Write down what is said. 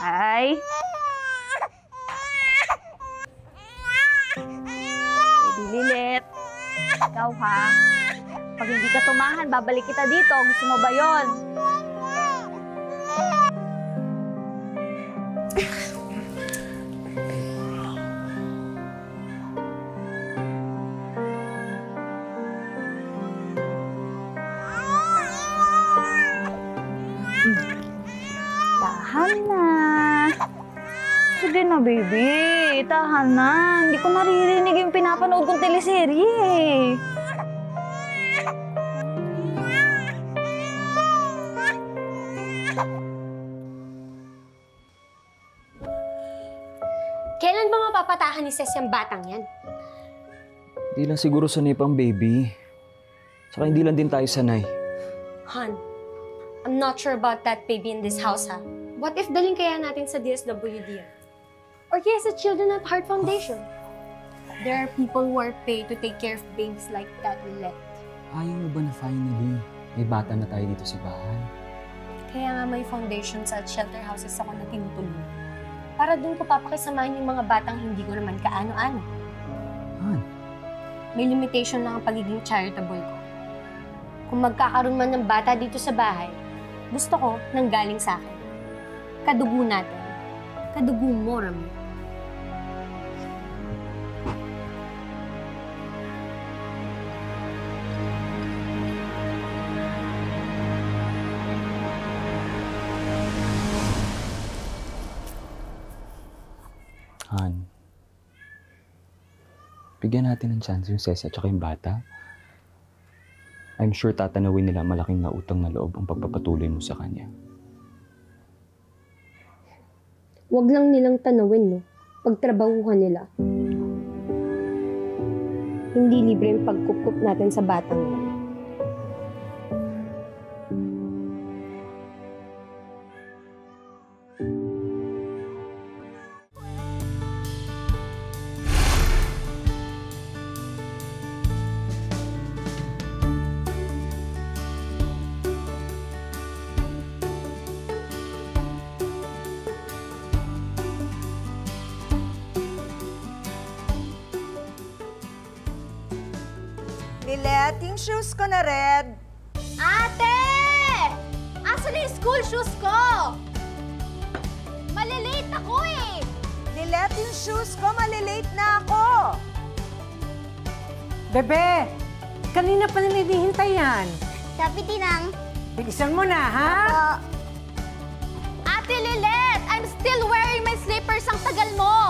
Ay. Baby Lilit. Ikaw ha. Pag hindi ka tumahan, babalik kita dito. Gusto mo ba yun? Tahan na. Sige na, baby. Tahan na. Hindi ko naririnig yung pinapanood kong teleserye. Kailan ba mapapatahan ni Ces yung batang yan? Hindi lang siguro sanay pang baby. Saka hindi lang din tayo sanay. Han, I'm not sure about that baby in this house, ha? What if daling kaya natin sa DSWD? Or kaya sa Children at Heart Foundation? There are people who are paid to take care of babies like that, Lilet. Ayaw mo ba na finally may bata na tayo dito sa bahay? Kaya nga may foundations at shelter houses ako na tinutulungan. Para dun ko papakisamahan yung mga batang hindi ko naman kaano-ano. Han? May limitation lang ang pagiging charitable ko. Kung magkakaroon man ng bata dito sa bahay, gusto ko nang galing sa akin. Kadugo natin. Kadugo mo, Rami. Han, bigyan natin ng chance yung Ces at saka yung bata. I'm sure tatanawin nila malaking nautang na loob ang pagpapatuloy mo sa kanya. Huwag lang nilang tanawin, no? Pagtrabahuhan nila. Hindi libre yung pagkukup natin sa batang yan. Lilet, yung shoes ko na red. Ate! Asan na yung school shoes ko? Malilate ako eh! Lilet, yung shoes ko, malilate na ako. Bebe, kanina pa nila hinihintay yan. Sabi tinang. Bilisan mo na, ha? Ate Lilet, I'm still wearing my slippers. Ang tagal mo!